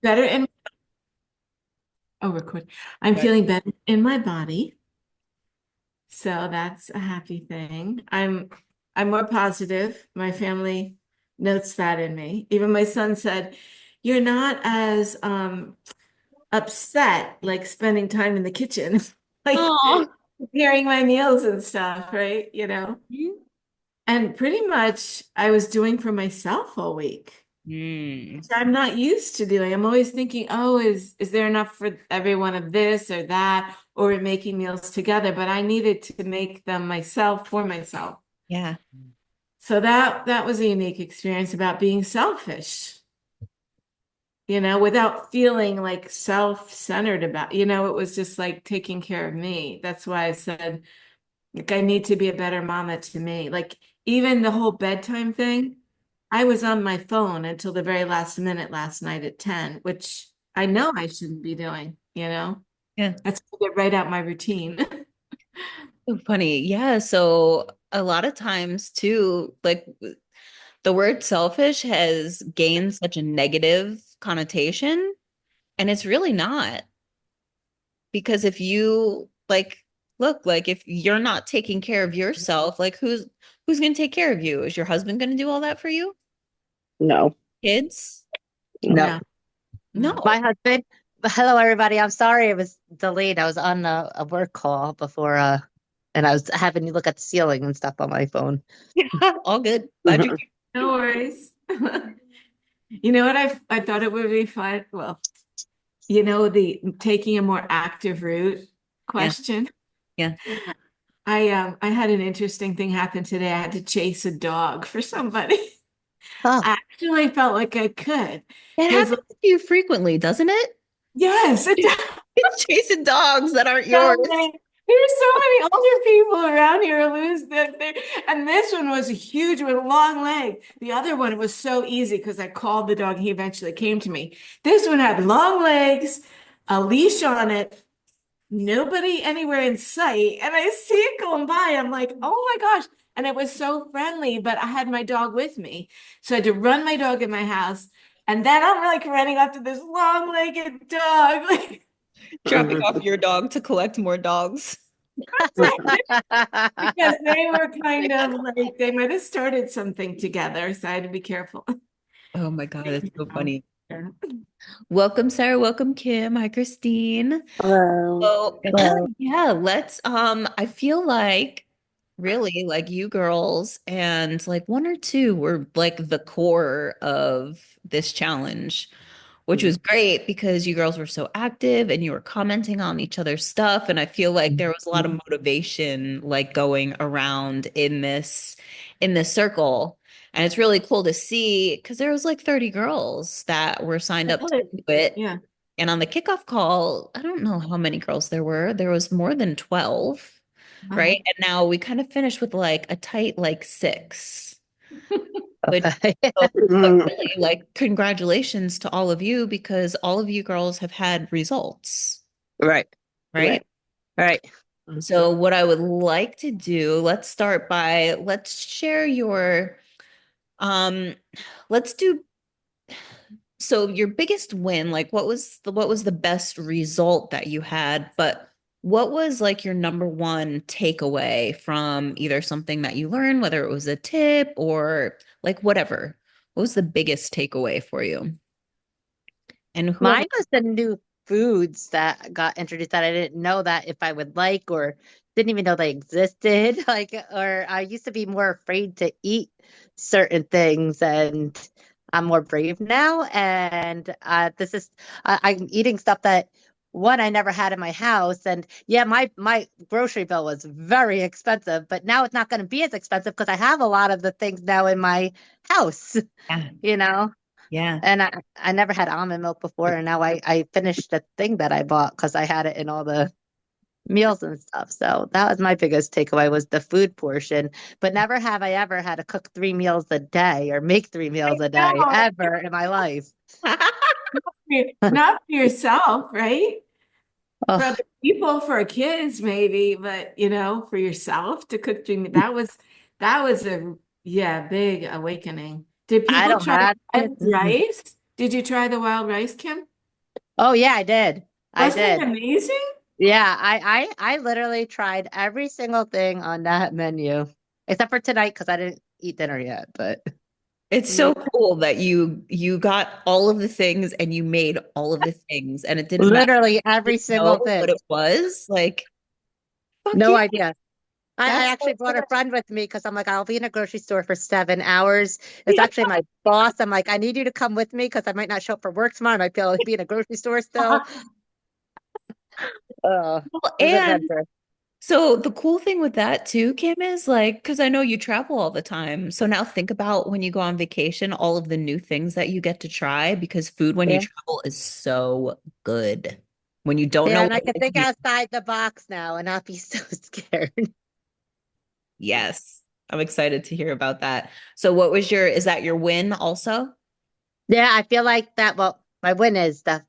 better in oh, record. I'm Right. feeling better in my body. So that's a happy thing. I'm more positive. My family notes that in me. Even my son said, "You're not as upset like spending time in the kitchen, like Oh. preparing my meals and stuff, right? And pretty much I was doing for myself all week. Mm. I'm not used to doing. I'm always thinking, oh, is there enough for everyone of this or that, or we're making meals together? But I needed to make them myself for myself. Yeah. So that was a unique experience about being selfish, without feeling like self-centered about, it was just like taking care of me. That's why I said, like, I need to be a better mama to me. Like even the whole bedtime thing. I was on my phone until the very last minute last night at 10, which I know I shouldn't be doing. Yeah. That's to get right out my routine. So funny. Yeah. So a lot of times too, like the word selfish has gained such a negative connotation, and it's really not. Because if you like, look, like if you're not taking care of yourself, like who's gonna take care of you? Is your husband gonna do all that for you? No, Kids? no. No, no. My No. husband, hello everybody. I'm sorry it was delayed. I was on a work call before and I was having you look at the ceiling and stuff on my phone. All good. Glad you're No worries. You know what? I thought it would be fun. Well, the taking a more active route here. question. Yeah. I had an interesting thing happen today. I had to chase a dog for somebody. Oh, I actually felt like I could. It Because happens to you frequently, doesn't it? yes, it does. Chasing dogs that aren't yours. So many. There's so many older people around here who lose that they and this one was huge with a long leg. The other one was so easy because I called the dog. He eventually came to me. This one had long legs, a leash on it, nobody anywhere in sight. And I see it going by. I'm like, oh my gosh. And it was so friendly, but I had my dog with me. So I had to run my dog in my house. And then I'm like running after this long-legged dog. Dropping off your dog to collect more dogs. Because they were kind of like they might have started something together, so I had to be careful. Oh my God, it's so Oh, funny. yeah. Welcome, Sarah. Welcome, Kim. Hi, Christine. hello. So Hello. yeah, let's I feel like really like you girls and like one or two were like the core of this challenge, which was great because you girls were so active and you were commenting on each other's stuff. And I feel like there was a lot of motivation like going around in this circle. And it's really cool to see because there was like 30 girls that were signed up to do it. Yeah. And on the kickoff call, I don't know how many girls there were. There was more than 12, right? Wow. And now we kind of finished with like a tight like six, which Okay. but really like congratulations to all of you because all of you girls have had results, Right. right? Right. Right. So what I would like to do, let's share your um let's do so your biggest win, like what was the best result that you had, but what was like your number one takeaway from either something that you learned, whether it was a tip or like whatever? What was the biggest takeaway for you? And whoever, Mine was the new foods that got introduced that I didn't know that if I would like or didn't even know they existed. Like, or I used to be more afraid to eat certain things, and I'm more brave now. And this is I'm eating stuff that one I never had in my house. And yeah, my grocery bill was very expensive, but now it's not going to be as expensive because I have a lot of the things now in my house. yeah, You know. yeah. And I never had almond milk before, and now I finished the thing that I bought because I had it in all the meals and stuff. So that was my biggest takeaway was the food portion. But never have I ever had to cook 3 meals a day or make 3 meals a day No, ever in my life. not for yourself, right? For Oh, other people, for kids, maybe, but for yourself to cook dream that was a big awakening. Did I people don't try have wild kids. rice? Did you try the wild rice, Kim? Oh yeah, I did. I Wasn't it did. amazing? Yeah, I literally tried every single thing on that menu, except for tonight because I didn't eat dinner yet. But It's Yeah. so cool that you got all of the things and you made all of the things and it didn't matter. literally You every didn't know single what thing. it was. Like, fuck No yeah. idea. I That's actually brought a friend with me because I'm like, I'll be in a grocery store for 7 hours. It's yeah. actually my boss. I'm like, I need you to come with me because I might not show up for work tomorrow. I might be able to be in a grocery store still. It Well, was an and adventure. so the cool thing with that too, Kim, is like, because I know you travel all the time. So now think about when you go on vacation, all of the new things that you get to try because food when you Yeah. travel is so good. When you don't Yeah, know and I what can it is, think outside the box now and not be so scared. yes, I'm excited to hear about that. So what was is that your win also? Yeah, I feel like that. Well, my win is the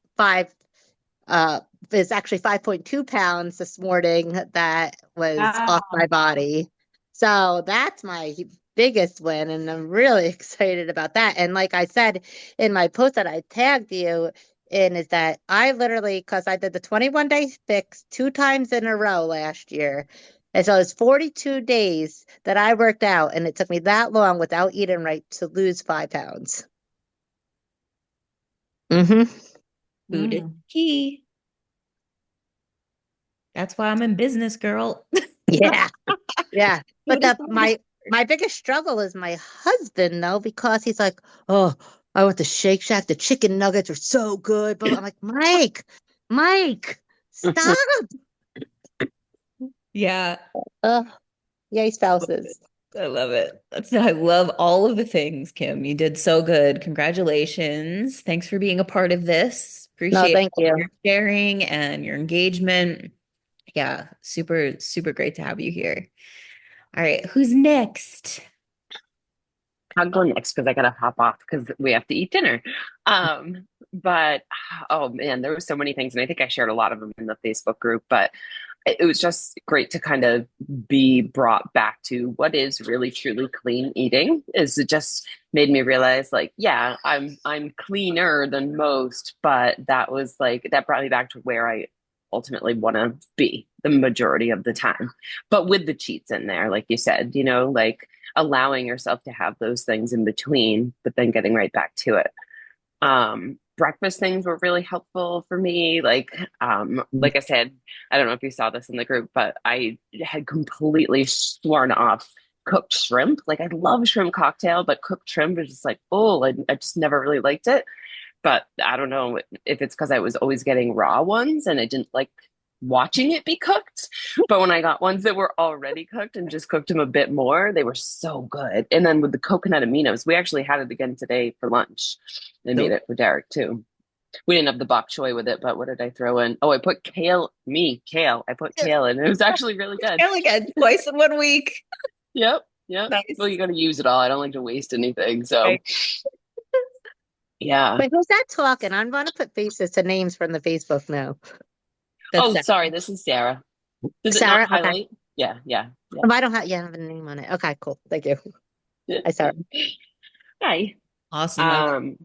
uh is actually 5.2 pounds this morning that was off Wow. my body. So that's my biggest win, and I'm really excited about that. And like I said in my post that I tagged you in, is that I literally, because I did the 21-day fix 2 times in a row last year. And so it's 42 days that I worked out, and it took me that long without eating right to lose 5 pounds. Hmm. Food is Mm. key. That's why I'm in business, girl. Yeah. Yeah. But Food is the the way to my biggest struggle is my husband though, because he's like, oh, I went to Shake Shack. The chicken nuggets are so good. But I'm like, Mike, stop. Yeah, Uh, yay, spouses. I love it. I love all of the things, Kim. You did so good. Congratulations. Thanks for being a part of this. No, Appreciate thank all of your you. sharing and your engagement. Yeah, super, super great to have you here. All right, who's next? I'll go next because I gotta hop off because we have to eat dinner. But oh man, there were so many things, and I think I shared a lot of them in the Facebook group. But it was just great to kind of be brought back to what is really truly clean eating. Is it just made me realize, like, yeah, I'm cleaner than most, but that was like that brought me back to where I ultimately want to be the majority of the time, but with the cheats in there, like you said, like allowing yourself to have those things in between, but then getting right back to it. Breakfast things were really helpful for me. Like I said, I don't know if you saw this in the group, but I had completely sworn off cooked shrimp. Like I love shrimp cocktail, but cooked shrimp is just like, oh, I just never really liked it. But I don't know if it's because I was always getting raw ones and I didn't like watching it be cooked. But when I got ones that were already cooked and just cooked them a bit more, they were so good. And then with the coconut aminos, we actually had it again today for lunch. They made So it for Derek too. We didn't have the bok choy with it, but what did I throw in? Oh, I put kale. I put kale in. It was actually really good. scale again twice in 1 week. Yep. Yep. Well, Nice. you got to use it all. I don't like to waste anything. So, Right. yeah. Wait, who's that talking? I'm going to put faces to names from the Facebook now. That's Oh, that. sorry. This is Sarah. Does it not Sarah? Okay. highlight? Yeah. Yeah. Yeah. Oh, I don't have, yeah, I don't have a name on it. Okay, cool. Thank you. Hi, Sarah. Hi. Awesome. Um,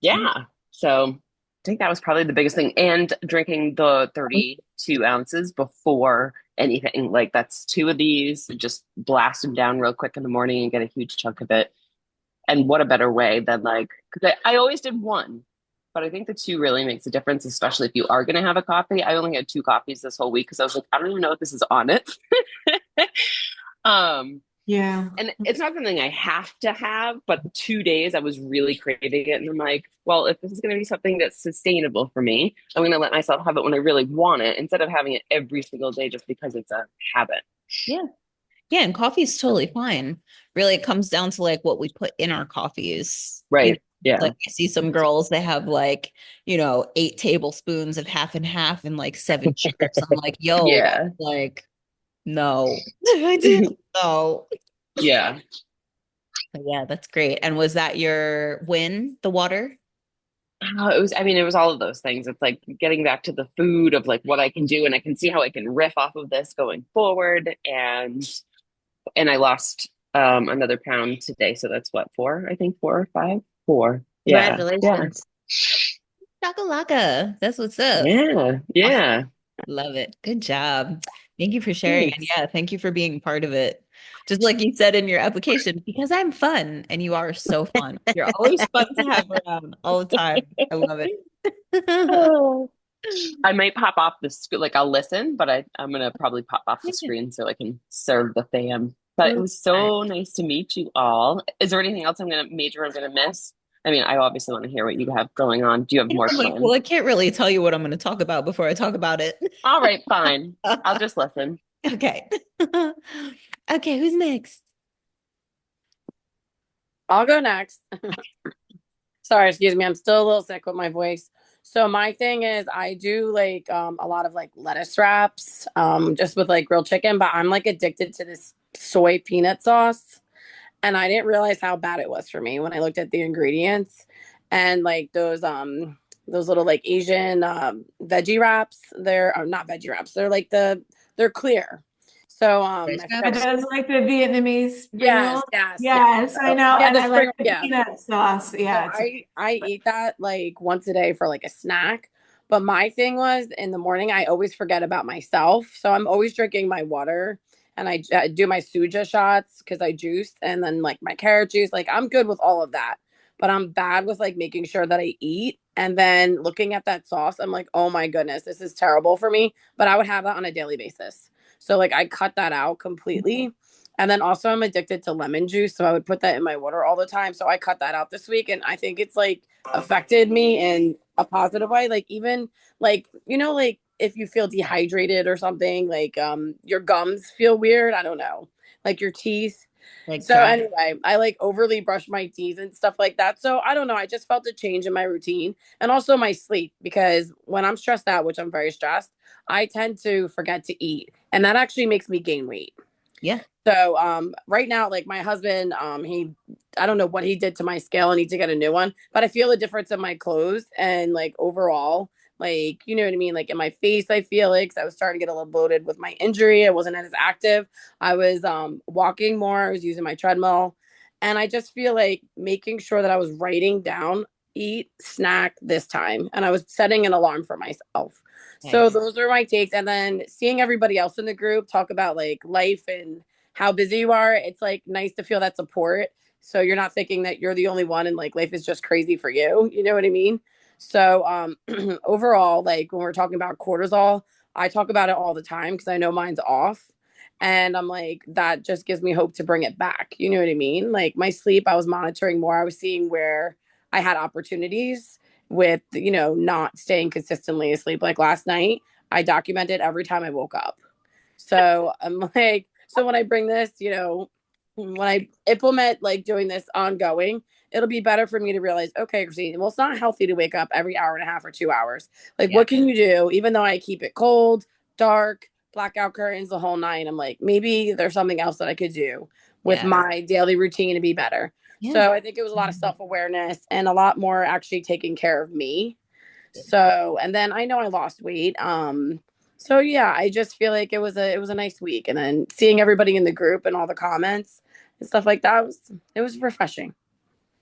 yeah. So I think that was probably the biggest thing. And drinking the 32 ounces before anything. Like that's two of these, just blast them down real quick in the morning and get a huge chunk of it. And what a better way than like, because I always did one, but I think the two really makes a difference, especially if you are going to have a coffee. I only had two coffees this whole week because I was like, I don't even know if this is on it. um, Yeah. and it's not something I have to have, but 2 days I was really craving it. And I'm like, well, if this is going to be something that's sustainable for me, I'm going to let myself have it when I really want it instead of having it every single day just because it's a habit. Yeah. Yeah, and coffee is totally fine. Really, it comes down to like what we put in our coffees. Right. Like Yeah. I see some girls, they have like, 8 tablespoons of half and half and like seven sugars. I'm like, yo, that's Yeah. like, no. I didn't know. Yeah. But yeah, that's great. And was that your win, the water? It was all of those things. It's like getting back to the food of like what I can do and I can see how I can riff off of this going forward. And I lost another pound today. So that's what, four, I think 4 or 5, 4. Yeah. Yeah. Congratulations. Shakalaka. That's what's up. Yeah, Awesome. yeah. Love it. Good job. Thank you for sharing. And Thanks. yeah, thank you for being part of it. Just like you said in your application, because I'm fun and you are so fun. You're always fun to have around all the time. I love it. Oh. I might pop off the screen, like I'll listen, but I'm gonna probably pop off the screen so I can serve the fam. But it was Right. so nice to meet you all. Is there anything else I'm gonna miss? I mean, I obviously want to hear what you have going on. Do you have more I'm like, well, planned? I can't really tell you what I'm going to talk about before I talk about it. All right, fine. I'll just listen. Okay. Okay, who's next? I'll go next. Sorry, excuse me. I'm still a little sick with my voice. So my thing is I do like a lot of like lettuce wraps just with like grilled chicken, but I'm like addicted to this soy peanut sauce and I didn't realize how bad it was for me when I looked at the ingredients and like those little like Asian veggie wraps, they're not veggie wraps. They're like they're clear. So Rice I Are forgot wraps? those like the Vietnamese spring rolls? yes, yes, yes. Yes, I So, know. yeah, And the I like spring the yeah. peanut sauce. So Yeah, it's I eat that like once a day for like a snack. But my thing was in the morning, I always forget about myself. So I'm always drinking my water and I do my suja shots because I juiced and then like my carrot juice. Like I'm good with all of that. But I'm bad with like making sure that I eat. And then looking at that sauce, I'm like, oh my goodness, this is terrible for me. But I would have that on a daily basis. So like I cut that out completely. And then also I'm addicted to lemon juice, so I would put that in my water all the time. So I cut that out this week and I think it's like affected me in a positive way. Like even like like if you feel dehydrated or something, like your gums feel weird, I don't know. Like your teeth. Like So dry. anyway, I like overly brush my teeth and stuff like that. So I don't know, I just felt a change in my routine and also my sleep because when I'm stressed out, which I'm very stressed, I tend to forget to eat and that actually makes me gain weight. Yeah. So right now, like my husband, he I don't know what he did to my scale. I need to get a new one, but I feel a difference in my clothes and like overall, like you know what I mean? Like in my face, I feel like 'cause I was starting to get a little bloated with my injury. I wasn't as active. I was walking more, I was using my treadmill, and I just feel like making sure that I was writing down eat snack this time and I was setting an alarm for myself. So Nice. those are my takes and then seeing everybody else in the group talk about like life and how busy you are, it's like nice to feel that support. So you're not thinking that you're the only one and like life is just crazy for you. You know what I mean? So overall, like when we're talking about cortisol, I talk about it all the time because I know mine's off. And I'm like, that just gives me hope to bring it back. You know what I mean? Like my sleep, I was monitoring more. I was seeing where I had opportunities with, not staying consistently asleep. Like last night, I documented every time I woke up. So I'm like, so when I bring this, when I implement like doing this ongoing, it'll be better for me to realize, okay, Christine, well, it's not healthy to wake up every hour and a half or 2 hours. Like, Yeah. what can you do? Even though I keep it cold, dark, blackout curtains, the whole nine, I'm like, maybe there's something else that I could do with Yeah. my daily routine to be better. Yeah. So I think it was a lot of self awareness and a lot more actually taking care of me. So, and then I know I lost weight. So yeah, I just feel like it was a nice week, and then seeing everybody in the group and all the comments and stuff like that it was refreshing.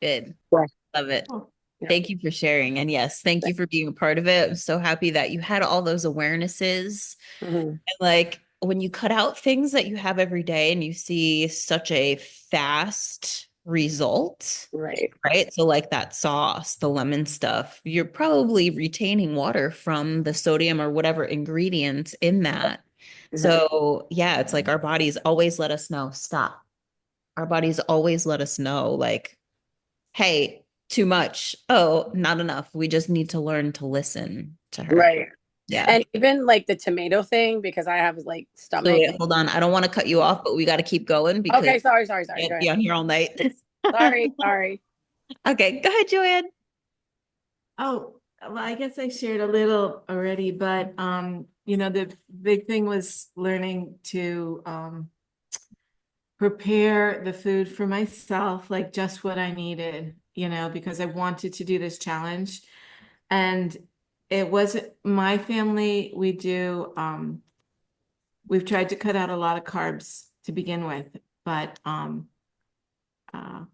Good. Yeah. Love it. cool. Yeah. Thank you for sharing. And yes, thank you for being a part of it. I'm so happy that you had all those awarenesses. Mhm. And like when you cut out things that you have every day and you see such a fast result, Right. right? So like that sauce, the lemon stuff, you're probably retaining water from the sodium or whatever ingredients in that. Mhm. So yeah, it's like our bodies always let us know, stop. Our bodies always let us know, like, hey, too much. Oh, not enough. We just need to learn to listen to her. Right. Yeah. And even like the tomato thing, because I have like So stomach. wait, hold on. I don't want to cut you off, but we got to keep going because Okay, sorry. I Go can't be ahead. on here all night. Sorry. Okay, go ahead, Joanne. Oh, well, I guess I shared a little already, but the big thing was learning to prepare the food for myself, like just what I needed, because I wanted to do this challenge. And it wasn't my family, we've tried to cut out a lot of carbs to begin with, but uh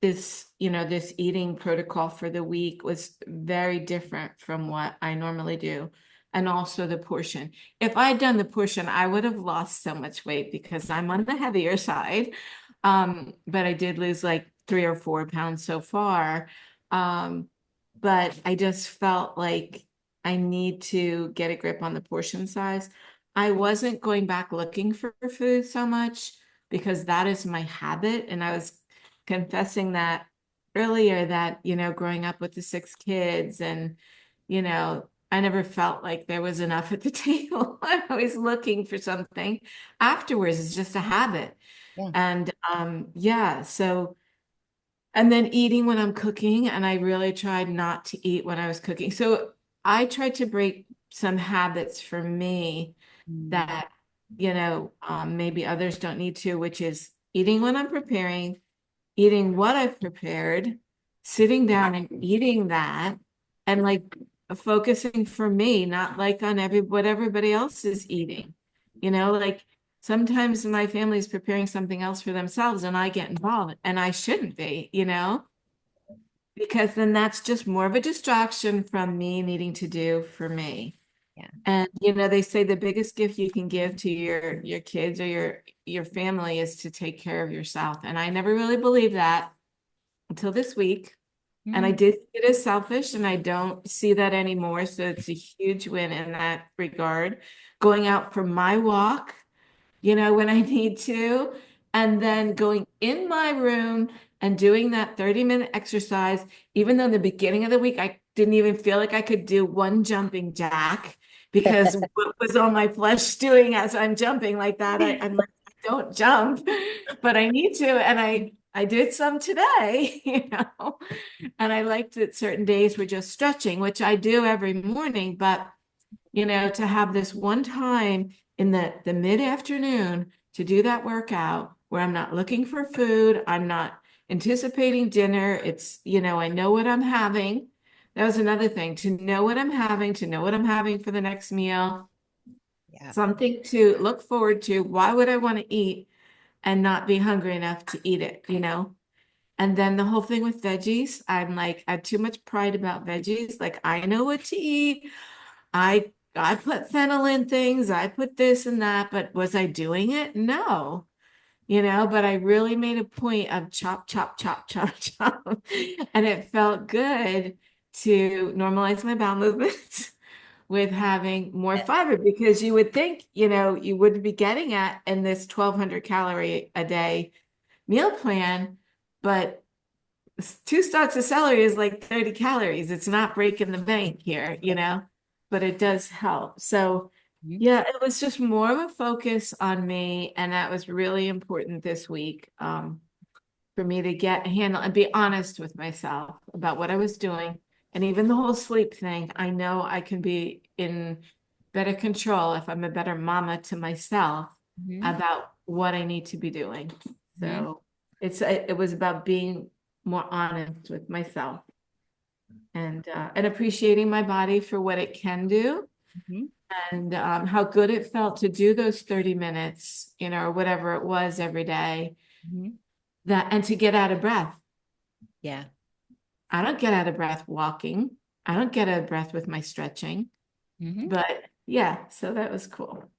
this eating protocol for the week was very different from what I normally do. And also the portion. If I had done the portion, I would have lost so much weight because I'm on the heavier side. But I did lose like 3 or 4 pounds so far. But I just felt like I need to get a grip on the portion size. I wasn't going back looking for food so much because that is my habit. And I was confessing that earlier that, growing up with the 6 kids and, I never felt like there was enough at the table. I'm always looking for something. Afterwards, it's just a habit. Yeah. And yeah, so and then eating when I'm cooking, and I really tried not to eat when I was cooking. So I tried to break some habits for me that, maybe others don't need to, which is eating when I'm preparing, eating what I've prepared, sitting down and eating that, and like focusing for me, not like on what everybody else is eating. Like sometimes my family is preparing something else for themselves and I get involved and I shouldn't be, because then that's just more of a distraction from me needing to do for me. Yeah. And they say the biggest gift you can give to your kids or your family is to take care of yourself. And I never really believed that until this week. And I Mhm. did see it as selfish, and I don't see that anymore. So it's a huge win in that regard. Going out for my walk, when I need to, and then going in my room and doing that 30-minute exercise, even though in the beginning of the week I didn't even feel like I could do one jumping jack because what was all my flesh doing as I'm jumping like that, I'm like, I don't jump, but I need to, and I did some today, and I liked that certain days were just stretching, which I do every morning, but to have this one time in the mid-afternoon to do that workout where I'm not looking for food, I'm not anticipating dinner. It's, I know what I'm having. That was another thing, to know what I'm having, to know what I'm having for the next meal, Yeah. something to look forward to. Why would I want to eat and not be hungry enough to eat it? And then the whole thing with veggies, I'm like, I have too much pride about veggies. Like I know what to eat. I put fennel in things, I put this and that, but was I doing it? No. But I really made a point of chop, chop, chop, chop, chop. And it felt good to normalize my bowel movements with having more fiber because you would think, you wouldn't be getting at in this 1,200 calorie a day meal plan, but 2 stalks of celery is like 30 calories. It's not breaking the bank here, but it does help. So Mhm. yeah, it was just more of a focus on me. And that was really important this week, for me to get a handle and be honest with myself about what I was doing. And even the whole sleep thing, I know I can be in better control if I'm a better mama to myself Mhm. about what I need to be doing. Mhm. So it was about being more honest with myself and appreciating my body for what it can do Mhm. and how good it felt to do those 30 minutes, or whatever it was every day, Mhm. that and to get out of breath. Yeah. I don't get out of breath walking. I don't get out of breath with my stretching. Mhm. But yeah, so that was cool.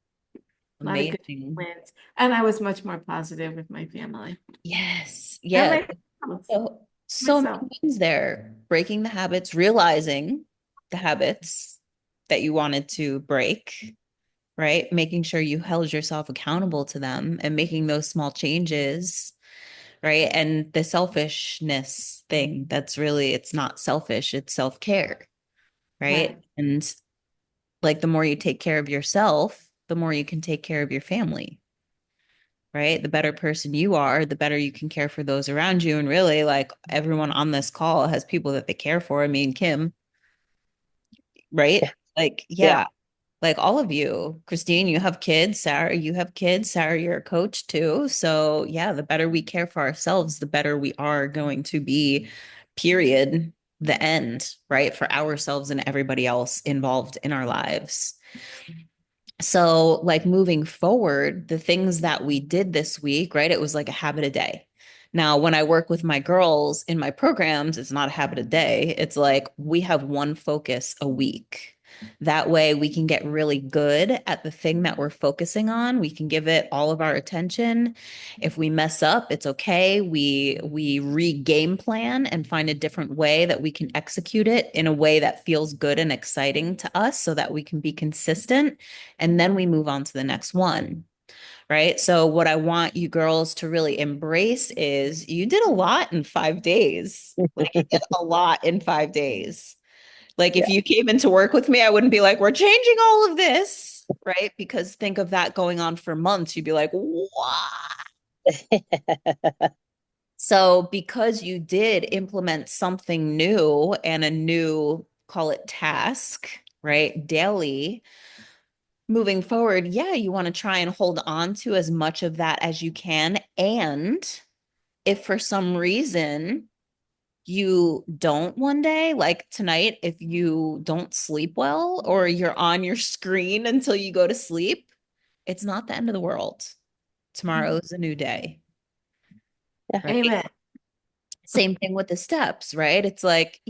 A lot of good Amazing. wins. And I was much more positive with my family Yes. and Yes. So myself. many things there. Breaking the habits, realizing the habits that you wanted to break, right? Making sure you held yourself accountable to them and making those small changes, right? And the selfishness thing, that's really, it's not selfish, it's self-care, right? Right. And like the more you take care of yourself, the more you can take care of your family, right? The better person you are, the better you can care for those around you. And really, like everyone on this call has people that they care for. I mean, Kim, right? Like, Yeah. yeah, like all of you. Christine, you have kids. Sarah, you have kids. Sarah, you're a coach too. So, yeah, the better we care for ourselves, the better we are going to be, period. The end, right? For ourselves and everybody else involved in our lives. So, like moving forward, the things that we did this week, right? It was like a habit a day. Now, when I work with my girls in my programs, it's not a habit a day. It's like we have one focus a week. That way we can get really good at the thing that we're focusing on. We can give it all of our attention. If we mess up, it's okay. We re-game plan and find a different way that we can execute it in a way that feels good and exciting to us so that we can be consistent. And then we move on to the next one. Right. So, what I want you girls to really embrace is you did a lot in 5 days. Like, you did a lot in 5 days. Like, if Yeah. you came into work with me, I wouldn't be like, we're changing all of this. Right. Because think of that going on for months. You'd be like, what? So, because you did implement something new and a new, call it task, right, daily, moving forward, yeah, you want to try and hold on to as much of that as you can. And if for some reason you don't one day, like tonight, if you don't sleep well or you're on your screen until you go to sleep, it's not the end of the world. Tomorrow is a new day, Yeah. right? Amen. Same thing with the steps, right? It's like,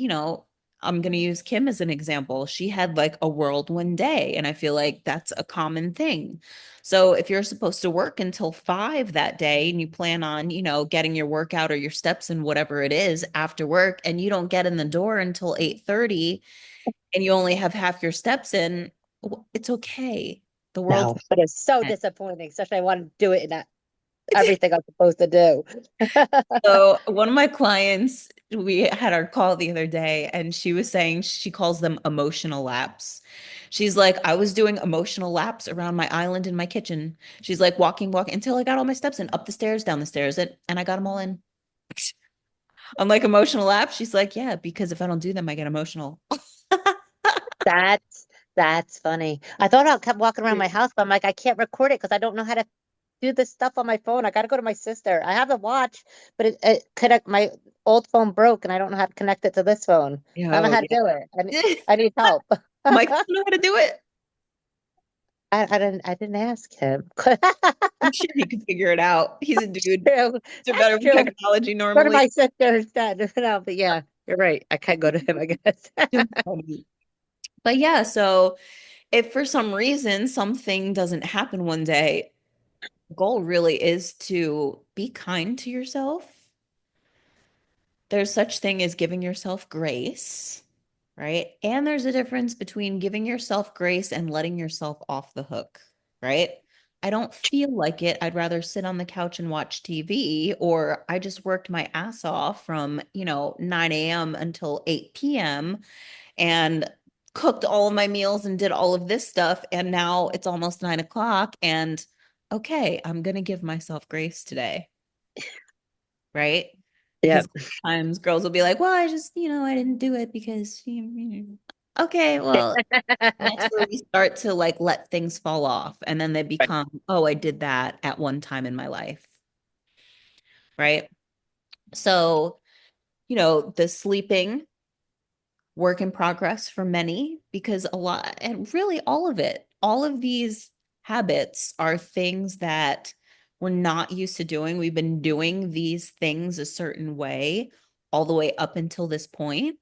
I'm going to use Kim as an example. She had like a whirlwind day, and I feel like that's a common thing. So if you're supposed to work until 5 that day and you plan on, getting your workout or your steps and whatever it is after work, and you don't get in the door until 8:30 and you only have half your steps in, it's okay. The world's No, but it's so fine. disappointing, especially I want to do it in that everything I'm supposed to do. So one of my clients, we had our call the other day, and she was saying she calls them emotional laps. She's like, I was doing emotional laps around my island in my kitchen. She's like, walking until I got all my steps in, up the stairs, down the stairs, and I got them all in. I'm like, emotional laps. She's like, yeah, because if I don't do them, I get emotional. That's funny. I thought I kept walking around my house, but I'm like, I can't record it because I don't know how to do this stuff on my phone. I got to go to my sister. I have a watch, but it connect my old phone broke, and I don't know how to connect it to this phone. I don't Yo, know how to do it. yeah. I need help. Mike doesn't know how to do it. I didn't ask him. I'm sure he could figure it out. He's a dude. True. They're That's better with true. technology Go to normally. my sister instead. No, but yeah, you're right. I can go to him, I guess. But yeah, so if for some reason something doesn't happen one day, the goal really is to be kind to yourself. There's such thing as giving yourself grace, right? And there's a difference between giving yourself grace and letting yourself off the hook, right? I don't feel like it. I'd rather sit on the couch and watch TV, or I just worked my ass off from, 9 a.m. until 8 p.m. and cooked all of my meals and did all of this stuff. And now it's almost 9 o'clock. And okay, I'm going to give myself grace today. Right. Because Yep. sometimes girls will be like, well, I just, I didn't do it because, okay, well, that's where we start to like let things fall off. And then they become, oh, I did that at one time in my life. Right. So, the sleeping, work in progress for many, because a lot, and really all of these habits are things that we're not used to doing. We've been doing these things a certain way all the way up until this point.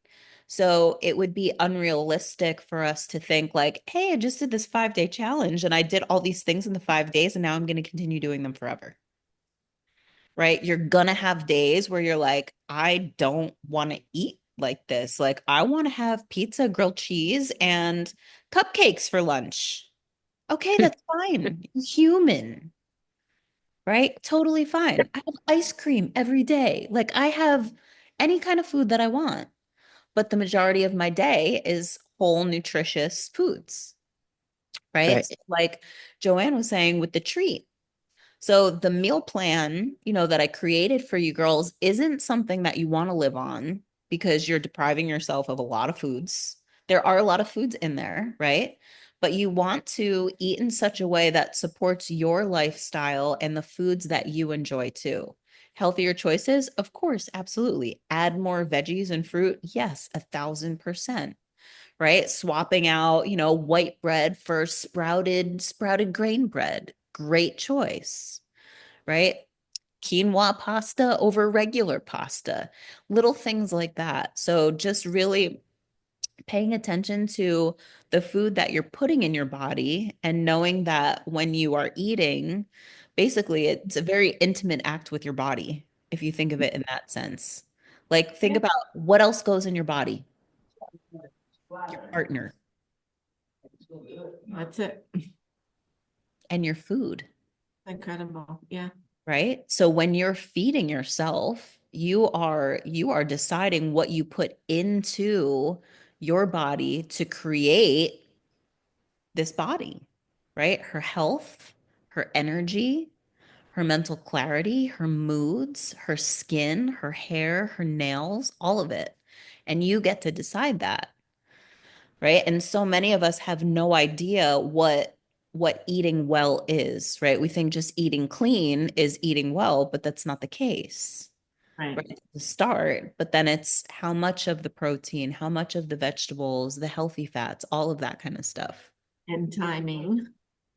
So it would be unrealistic for us to think like, hey, I just did this 5 day challenge and I did all these things in the 5 days and now I'm going to continue doing them forever. Right? You're gonna have days where you're like, I don't want to eat like this. Like, I want to have pizza, grilled cheese, and cupcakes for lunch. Okay, that's fine. Human, right? Totally fine. I have ice cream every day. Like, I have any kind of food that I want, but the majority of my day is whole, nutritious foods, right? Right. So like Joanne was saying with the treat. So the meal plan, that I created for you girls isn't something that you want to live on because you're depriving yourself of a lot of foods. There are a lot of foods in there, right? But you want to eat in such a way that supports your lifestyle and the foods that you enjoy too. Healthier choices, of course, absolutely. Add more veggies and fruit, yes, 1,000%. Right? Swapping out, white bread for sprouted grain bread. Great choice, right? quinoa pasta over regular pasta, little things like that. So just really paying attention to the food that you're putting in your body and knowing that when you are eating, basically it's a very intimate act with your body, if you think of it in that sense. Like think Yeah. about what else goes in your body, your partner That's it. and your food, Incredible. Yeah. right? So when you're feeding yourself, you are deciding what you put into your body to create this body, right? Her health, her energy, her mental clarity, her moods, her skin, her hair, her nails, all of it. And you get to decide that, right? And so many of us have no idea what eating well is, right? We think just eating clean is eating well, but that's not the case. Right. Right, to start, but then it's how much of the protein, how much of the vegetables, the healthy fats, all of that kind of stuff. And timing.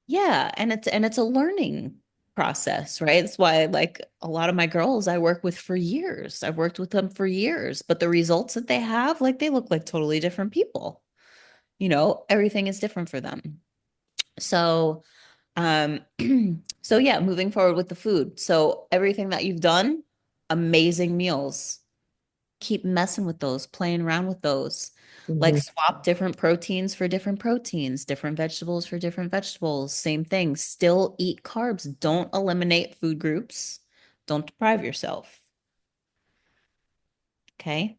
Yeah, and it's a learning process, right? That's why like a lot of my girls I work with for years. I've worked with them for years, but the results that they have, like they look like totally different people. Everything is different for them. So, um so yeah, moving forward with the food. So everything that you've done, amazing meals, keep messing with those, playing around with those. Like Mhm. swap different proteins for different proteins, different vegetables for different vegetables. Same thing. Still eat carbs. Don't eliminate food groups. Don't deprive yourself. Okay.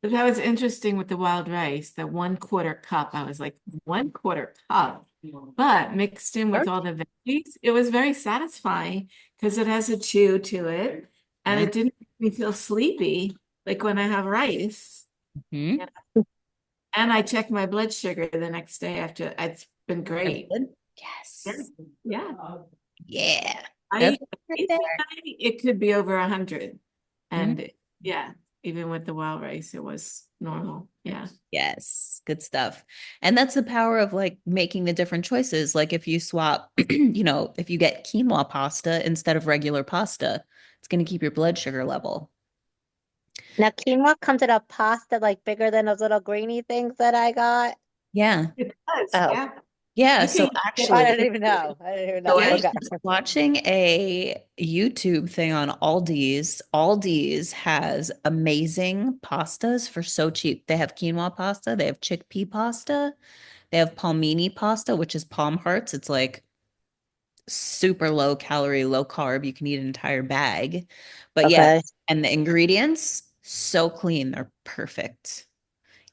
But that was interesting with the wild rice, the 1/4 cup. I was like, 1/4 cup, but mixed in with Sure. all the veggies, it was very satisfying because it has a chew to it and Yeah. it didn't make me feel sleepy like when I have rice. Hmm. Yeah. And I checked my blood sugar the next day after. It's been great. Good. Yeah. Yes. Yeah. Yeah. I That's right It's there. it could be over 100. Mhm. And yeah, even with the wild rice, it was normal. Yeah. Yes, good stuff. And that's the power of like making the different choices. Like if you swap, if you get quinoa pasta instead of regular pasta, it's going to keep your blood sugar level. Now, quinoa comes in a pasta like bigger than those little greeny things that I got. Yeah. It does. Oh, Yeah. Yeah. You So can get I actually, didn't even know. I didn't even so know. I yeah. was Okay. just watching a YouTube thing on Aldi's. Aldi's has amazing pastas for so cheap. They have quinoa pasta, they have chickpea pasta, they have palmini pasta, which is palm hearts. It's like super low calorie, low carb. You can eat an entire bag. But yeah, Okay. and the ingredients, so clean. They're perfect.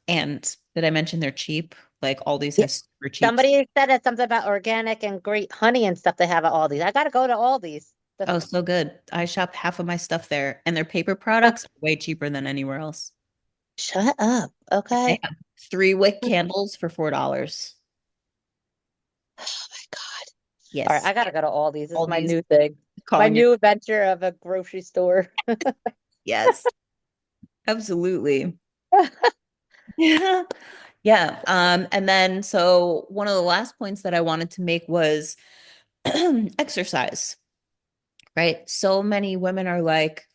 And did I mention they're cheap? Like Aldi's Yeah. has super cheap. Somebody said it something about organic and great honey and stuff they have at Aldi's. I gotta go to Aldi's. Oh, so good. I shop half of my stuff there, and their paper products are way cheaper than anywhere else. Shut up. They Okay. have 3 wick candles for $4. Oh my God. All right, Yes. I gotta go to Aldi's. This is my Aldi's new thing. My calling your new adventure of a grocery store. yes, absolutely. Yeah. Yeah. And then so one of the last points that I wanted to make was exercise, right? So many women are like,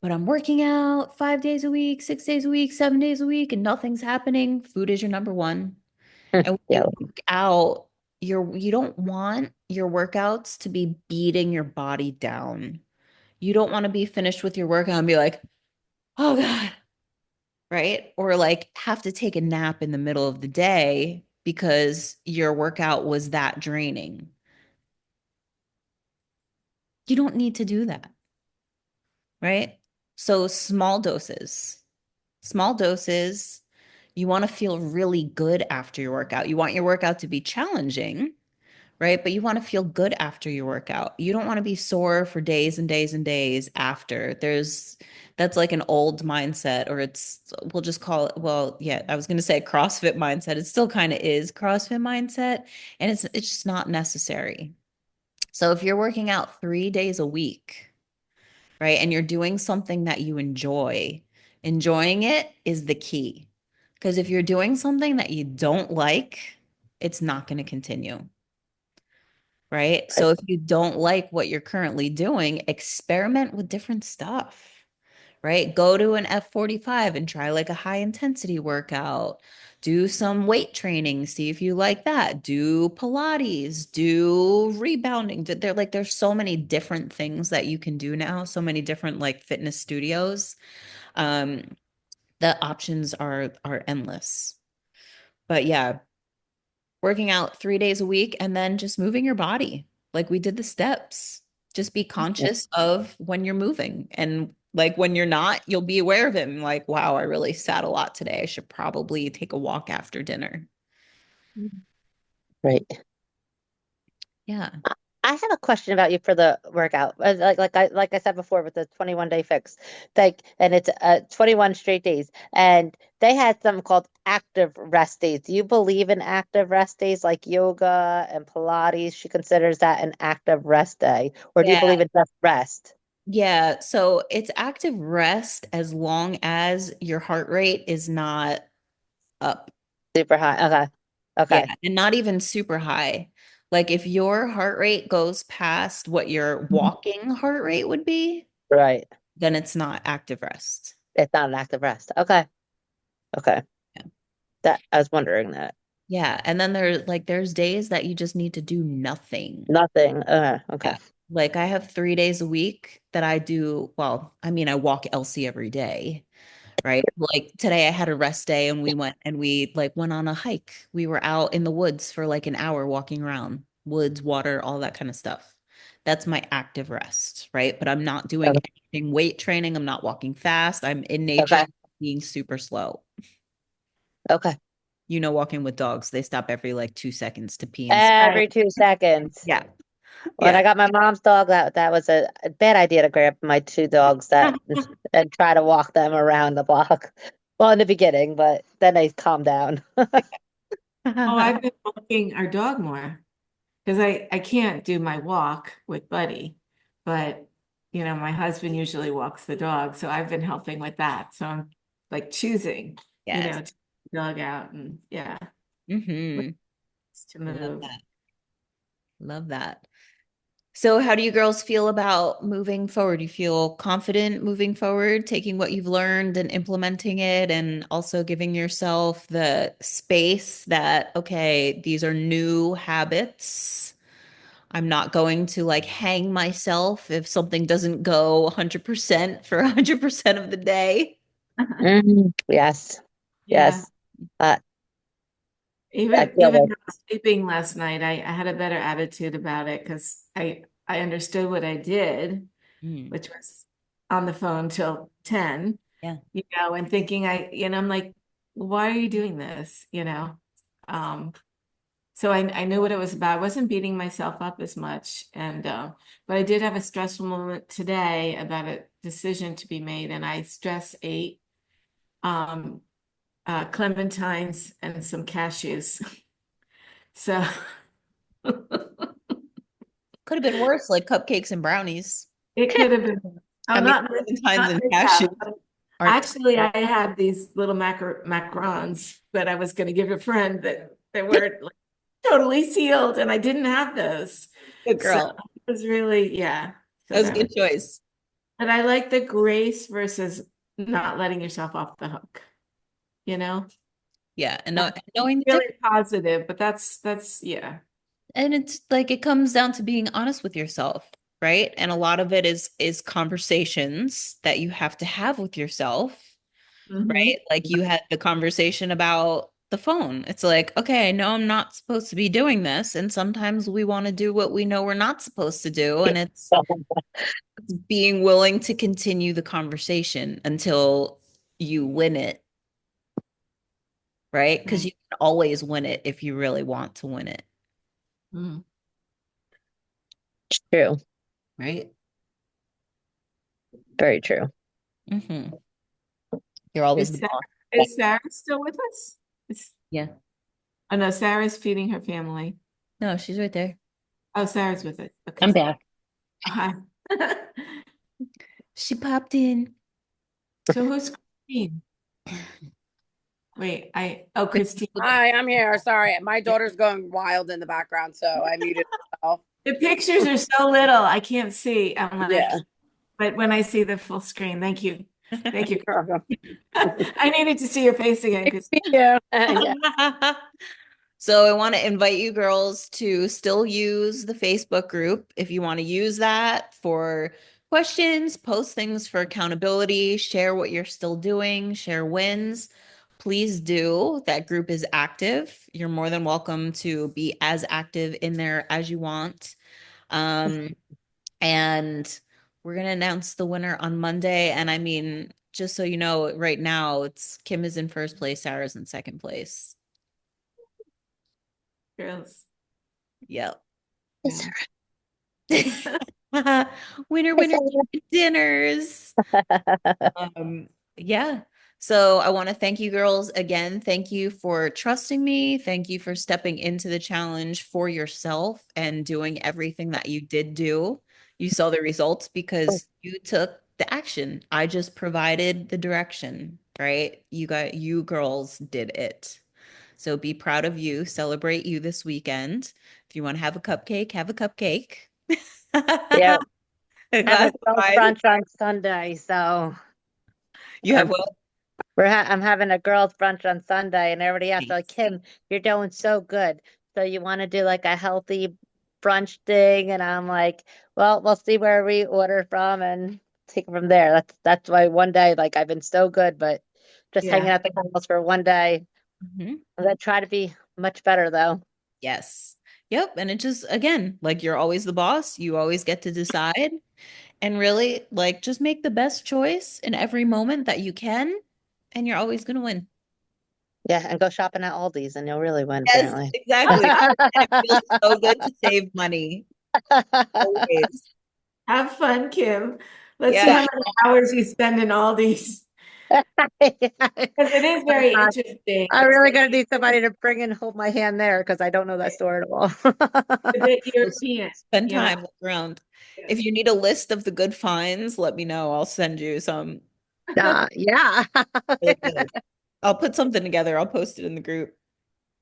but I'm working out 5 days a week, 6 days a week, 7 days a week, and nothing's happening. Food is your number one. And when you Yeah. work out, you don't want your workouts to be beating your body down. You don't want to be finished with your workout and be like, oh God, right? Or like have to take a nap in the middle of the day because your workout was that draining. You don't need to do that, right? So small doses. You want to feel really good after your workout. You want your workout to be challenging, right? But you want to feel good after your workout. You don't want to be sore for days and days and days after. That's like an old mindset, or we'll just call it, well, yeah, I was going to say CrossFit mindset. It still kind of is CrossFit mindset, and it's just not necessary. So if you're working out 3 days a week, right, and you're doing something that you enjoy, enjoying it is the key. Because if you're doing something that you don't like, it's not going to continue. right? So if you don't like what you're currently doing, experiment with different stuff, right? Go to an F45 and try like a high intensity workout. Do some weight training, see if you like that. Do Pilates, do rebounding. There's so many different things that you can do now, so many different like fitness studios. Um, the options are endless. But yeah, working out 3 days a week and then just moving your body like we did the steps. Just be conscious of when you're moving, and like when you're not, you'll be aware of it and like, wow, I really sat a lot today. I should probably take a walk after dinner. Right. Yeah. I have a question about you for the workout. Like I said before with the 21-day fix. Like, and it's 21 straight days. And they had something called active rest days. Do you believe in active rest days like yoga and Pilates? She considers that an active rest day. Or do you Yeah. believe in just rest? Yeah. So it's active rest as long as your heart rate is not up. Super high. Okay. Yeah. Okay. And not even super high. Like if your heart rate goes past what your walking heart rate would be, Right. then it's not active rest. It's not an active rest. Okay. Okay. Yeah. That I was wondering that. Yeah. And then there's days that you just need to do nothing. Nothing. Okay. Yeah. Like I have 3 days a week that I do, well, I mean, I walk Elsie every day, right? Like today I had a rest day and we went on a hike. We were out in the woods for like an hour walking around, woods, water, all that kind of stuff. That's my active rest, right? But I'm not doing anything weight training. I'm not walking fast. I'm in nature Okay. being super slow. Okay. Walking with dogs, they stop every like 2 seconds to pee and Right. Every 2 seconds. yeah. When Yeah. I got my mom's dog, that was a bad idea to grab my two dogs that and try to walk them around the block. Well, in the beginning, but then they calmed down. Oh, I've been walking our dog more because I can't do my walk with Buddy, but my husband usually walks the dog, so I've been helping with that. So I'm like choosing, Yes. to take the dog out and yeah, Mm-hmm. to Love move. that. Love that. So, how do you girls feel about moving forward? You feel confident moving forward, taking what you've learned and implementing it, and also giving yourself the space that, okay, these are new habits. I'm not going to like hang myself if something doesn't go 100% for 100% of the day. Yes. Yeah. Yes. Uh, I feel Even like not sleeping last night, I had a better attitude about it because I understood what I did, Mm, which was on the phone till 10, yeah. and thinking I'm like, why are you doing this? So I knew what it was about. I wasn't beating myself up as much. But I did have a stressful moment today about a decision to be made, and I stress ate um, clementines and some cashews. So Could have been worse, like cupcakes and brownies. it could have been, oh, I mean, not clementines not and mishap. cashews aren't. Actually, I had these little macarons that I was going to give a friend that were like totally sealed, and I didn't have those. Good So girl. it was really, yeah. That So was a that was, good choice. but I like the grace versus not letting yourself off the hook, you know? Yeah, and Um, knowing the Really difference. positive, but that's yeah. And it's like it comes down to being honest with yourself, right? And a lot of it is conversations that you have to have with yourself, Hmm. right? Like you had the conversation about the phone. It's like, okay, I know I'm not supposed to be doing this, and sometimes we want to do what we know we're not supposed to do, and it's being willing to continue the conversation until you win it, right? Because Right. you can always win it if you really want to win it, Mm. true. right? Very true. Hmm. You're always Is the Sarah, boss. is Sarah still with us? Yeah. Oh no, Sarah's feeding her family. No, she's right there. Oh, Sarah's with it. Okay. I'm back. Hi. She popped in. So who's Christine? Wait, Christine. Hi, I'm here. Sorry, my daughter's going wild in the background, so I muted myself. The pictures are so little, I can't see. I'm like, Yeah. but when I see the full screen, thank you. Thank you. You're welcome. I needed to see your face again because Yeah. Yeah. So I want to invite you girls to still use the Facebook group if you want to use that for questions, post things for accountability, share what you're still doing, share wins. Please do. That group is active. You're more than welcome to be as active in there as you want. And we're going to announce the winner on Monday. And I mean, just so you know, right now it's Kim is in first place, Sarah's in second place. girls. Yep. Yes, Winner, winner, chicken dinners. Um, yeah. So I want to thank you girls again. Thank you for trusting me. Thank you for stepping into the challenge for yourself and doing everything that you did do. You saw the results because you took the action. I just provided the direction, right? You girls did it. So be proud of you. Celebrate you this weekend. If you want to have a cupcake, have a cupcake. yeah. A Having glass a of girls' wine. brunch on Sunday, so You have what? I'm having a girls' brunch on Sunday, and everybody else are like, Nice. Kim, you're doing so good. So you want to do like a healthy brunch thing? And I'm like, well, we'll see where we order from and take it from there. That's why one day, like I've been so good, but just hanging Yeah. out the house for one day. Mhm. I'm gonna try to be much better though. Yes. Yep. And it just, again, like you're always the boss. You always get to decide. And really, like, just make the best choice in every moment that you can. And you're always going to win. Yeah, and go shopping at Aldi's, and you'll really win, Yes, apparently. exactly. And it feels so good to save money. Always. Have fun, Kim. Let's see Yeah. how many hours you spend in all these. Because it is very interesting. I'm It's really like gonna need somebody to bring and hold my hand there because I don't know that store at all. a bit So European, spend you know? time, look around. If you need a list of the good finds, let me know. I'll send you some. Yeah. Really good. I'll put something together. I'll post it in the group.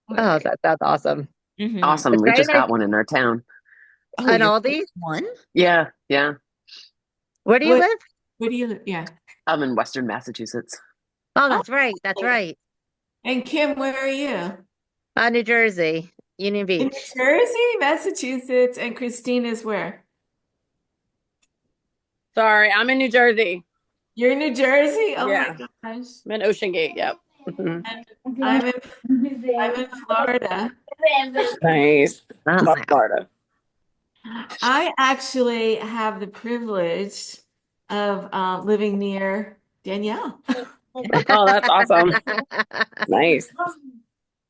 Oh, that's awesome. Hmm. Awesome. It's We very just nice. got one in our town. Oh, And you're Aldi's. one? Yeah, yeah. Where do you What, live? what do you, yeah. I'm in Western Massachusetts. Oh, Oh, that's right. That's right. And Kim, where are you? New Jersey, Union In Beach. New Jersey, Massachusetts, and Christine is where? Sorry, I'm in New Jersey. You're in New Jersey? Oh my Yeah. gosh. I'm in Ocean Gate. Yep. Mhm. And I'm in Florida. Nice. Oh, Love wow. Florida. I actually have the privilege of living near Danielle. Oh, that's awesome. Nice.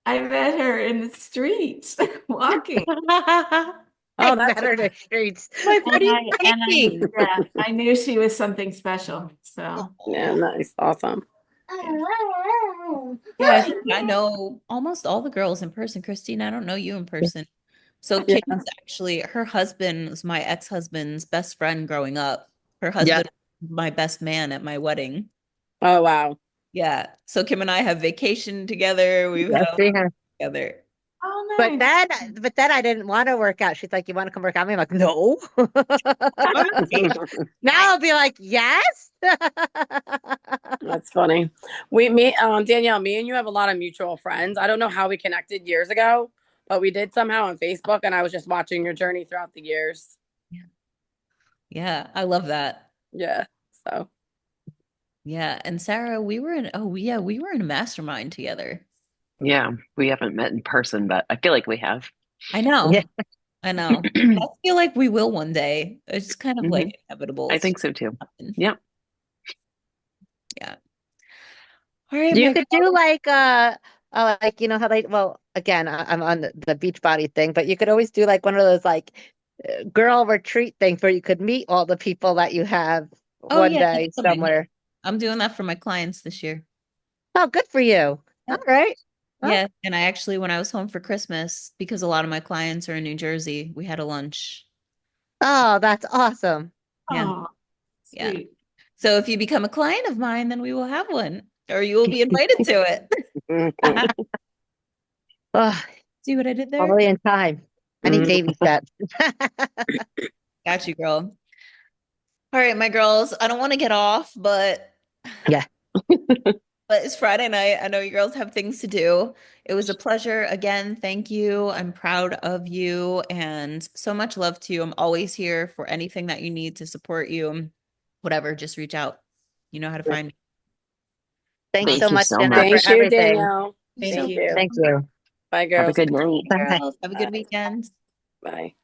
I met her in the street walking. Oh, I that's met her in the streets. like, what are you And thinking? yeah, I knew she was something special. So yeah, nice. Awesome. Yeah, I think I know almost all the girls in person. Christine, I don't know you in person. So Yeah. Kim's actually, her husband was my ex-husband's best friend growing up. Her Yeah. husband, my best man at my wedding. Oh, wow. Yeah. So Kim and I have vacation together. We've Yes, had we have. together. oh But nice. then, but then I didn't want to work out. She's like, "You want to come work out?" I'm like, "No." Okay. I Now I'll be like, "Yes." That's funny. Danielle, me and you have a lot of mutual friends. I don't know how we connected years ago, but we did somehow on Facebook, and I was just watching your journey throughout the years. yeah, I love that. Yeah. So Yeah. And Sarah, we were in, oh yeah, we were in a mastermind together. Yeah, we haven't met in person, but I feel like we have. I know. Yeah. I know. I feel like we will one day. It's kind of Hmm. like inevitable. I It's think so too. happen. Yep. Yeah. All right, You my could do like you know how they well again I'm on the beach body thing, but you could always do like one of those like girl retreat things where you could meet all the people that you have oh one yeah, that's day coming. somewhere. I'm doing that for my clients this year. Oh, good for you. All Yep. right. Well, Yeah. And I actually, when I was home for Christmas, because a lot of my clients are in New Jersey, we had a lunch. oh, that's awesome. Yeah. Oh, Yeah. sweet. So if you become a client of mine, then we will have one, or you will be invited to it. Oh, See what I did there? only in time. I need baby steps. Got you, girl. All right, my girls. I don't want to get off, but Yeah. but it's Friday night. I know you girls have things to do. It was a pleasure. Again, thank you. I'm proud of you and so much love to you. I'm always here for anything that you need to support you. Whatever, just reach out. You know how to find me. Thanks Thank so you much, so Jenna, much. for Thank you, everything. Danielle. Thank Thank you. you. Thank you. Bye, Have a girls. good night. Bye. Girls, have a good Bye. weekend. Bye.